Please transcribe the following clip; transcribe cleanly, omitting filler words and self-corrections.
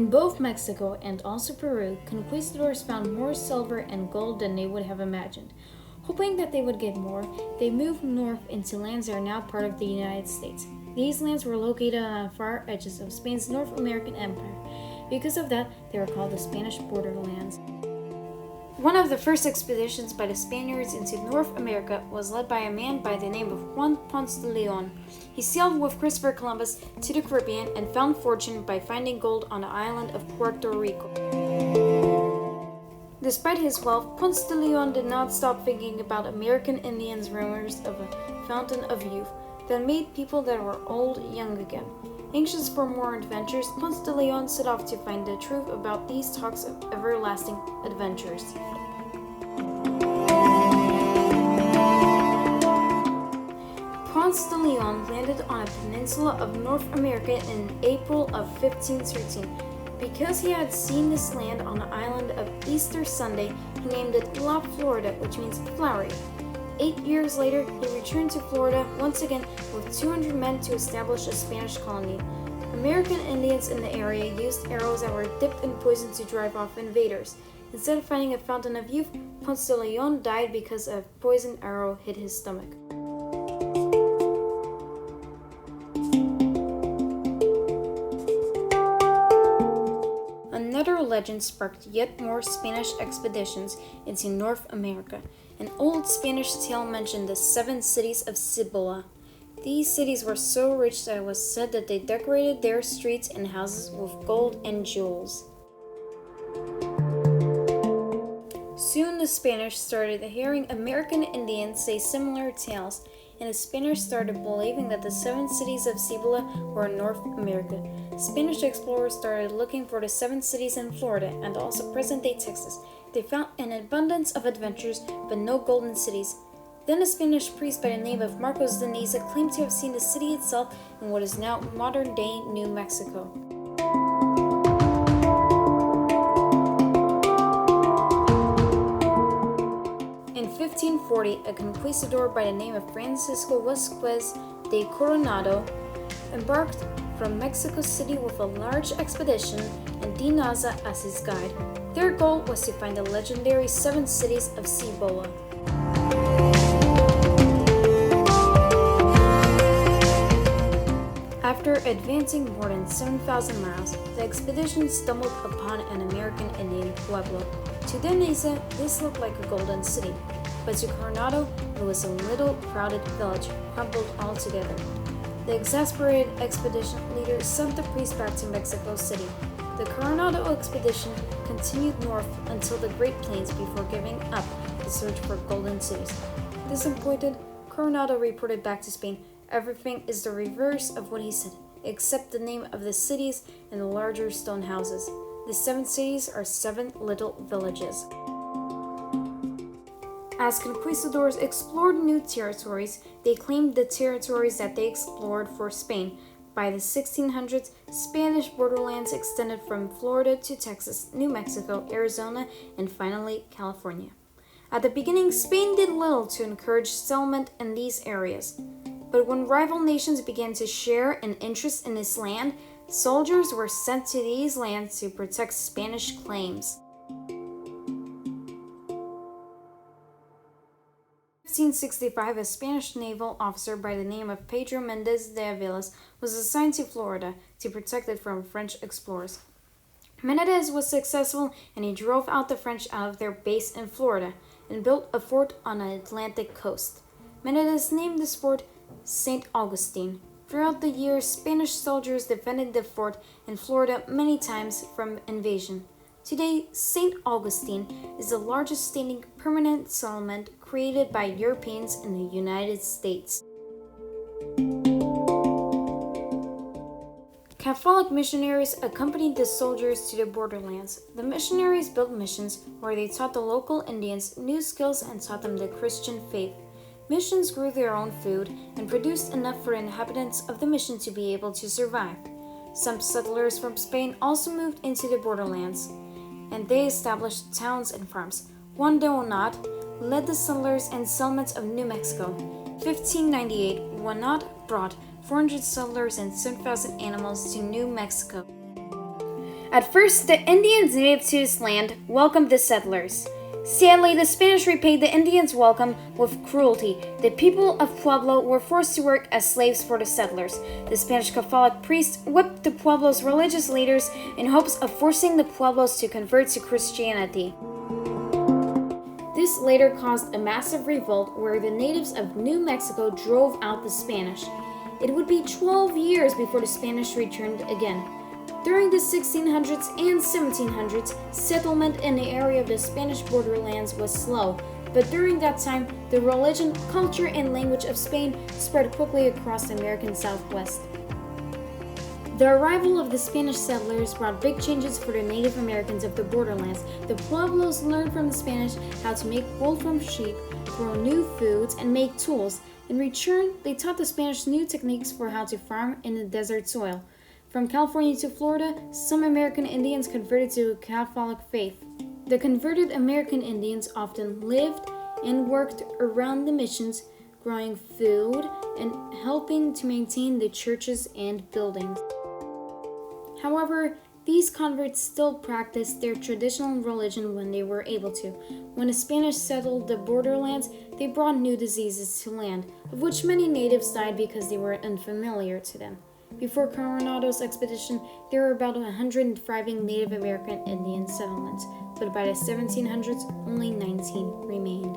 In both Mexico and also Peru, conquistadors found more silver and gold than they would have imagined. Hoping that they would get more, they moved north into lands that are now part of the United States. These lands were located on the far edges of Spain's North American empire. Because of that, they were called the Spanish borderlands. One of the first expeditions by the Spaniards into North America was led by a man by the name of Juan Ponce de Leon. He sailed with Christopher Columbus to the Caribbean and found fortune by finding gold on the island of Puerto Rico. Despite his wealth, Ponce de Leon did not stop thinking about American Indians' rumors of a fountain of youth that made people that were old young again. Anxious for more adventures, Ponce de Leon set off to find the truth about these talks of everlasting adventures. Ponce de Leon landed on a peninsula of North America in April of 1513. Because he had seen this land on the island of Easter Sunday, he named it La Florida, which means flowery. 8 years later, he returned to Florida once again with 200 men to establish a Spanish colony. American Indians in the area used arrows that were dipped in poison to drive off invaders. Instead of finding a fountain of youth, Ponce de Leon died because a poisoned arrow hit his stomach. Another legend sparked yet more Spanish expeditions into North America. An old Spanish tale mentioned the 7 cities of Cibola. These cities were so rich that it was said that they decorated their streets and houses with gold and jewels. Soon the Spanish started hearing American Indians say similar tales, and the Spanish started believing that the 7 cities of Cibola were in North America. Spanish explorers started looking for the 7 cities in Florida and also present-day Texas. They found an abundance of adventures, but no golden cities. Then a Spanish priest by the name of Marcos de Niza claimed to have seen the city itself in what is now modern-day New Mexico. In 1540, a conquistador by the name of Francisco Vasquez de Coronado embarked from Mexico City with a large expedition and Dinaza as his guide. Their goal was to find the legendary 7 cities of Cibola. After advancing more than 7,000 miles, the expedition stumbled upon an American Indian pueblo. To Dinaza, this looked like a golden city, but to Coronado, it was a little crowded village, crumbled altogether. The exasperated expedition leader sent the priest back to Mexico City. The Coronado expedition continued north until the Great Plains before giving up the search for golden cities. Disappointed, Coronado reported back to Spain, "Everything is the reverse of what he said, except the name of the cities and the larger stone houses. The 7 cities are 7 little villages." As conquistadors explored new territories, they claimed the territories that they explored for Spain. By the 1600s, Spanish borderlands extended from Florida to Texas, New Mexico, Arizona, and finally California. At the beginning, Spain did little to encourage settlement in these areas. But when rival nations began to share an interest in this land, soldiers were sent to these lands to protect Spanish claims. In 1565, a Spanish naval officer by the name of Pedro Mendez de Aviles was assigned to Florida to protect it from French explorers. Mendez was successful, and he drove out the French out of their base in Florida and built a fort on the Atlantic coast. Mendez named this fort St. Augustine. Throughout the years, Spanish soldiers defended the fort in Florida many times from invasion. Today, St. Augustine is the largest standing permanent settlement created by Europeans in the United States. Catholic missionaries accompanied the soldiers to the borderlands. The missionaries built missions where they taught the local Indians new skills and taught them the Christian faith. Missions grew their own food and produced enough for inhabitants of the mission to be able to survive. Some settlers from Spain also moved into the borderlands, and they established towns and farms. Juan de Onat led the settlers and settlements of New Mexico. 1598, Onat brought 400 settlers and 7,000 animals to New Mexico. At first, the Indians native to this land welcomed the settlers. Sadly, the Spanish repaid the Indians' welcome with cruelty. The people of Pueblo were forced to work as slaves for the settlers. The Spanish Catholic priests whipped the Pueblo's religious leaders in hopes of forcing the Pueblos to convert to Christianity. This later caused a massive revolt where the natives of New Mexico drove out the Spanish. It would be 12 years before the Spanish returned again. During the 1600s and 1700s, settlement in the area of the Spanish borderlands was slow, but during that time, the religion, culture, and language of Spain spread quickly across the American Southwest. The arrival of the Spanish settlers brought big changes for the Native Americans of the borderlands. The Pueblos learned from the Spanish how to make wool from sheep, grow new foods, and make tools. In return, they taught the Spanish new techniques for how to farm in the desert soil. From California to Florida, some American Indians converted to the Catholic faith. The converted American Indians often lived and worked around the missions, growing food and helping to maintain the churches and buildings. However, these converts still practiced their traditional religion when they were able to. When the Spanish settled the borderlands, they brought new diseases to land, of which many natives died because they were unfamiliar to them. Before Coronado's expedition, there were about 100 thriving Native American Indian settlements, but by the 1700s, only 19 remained.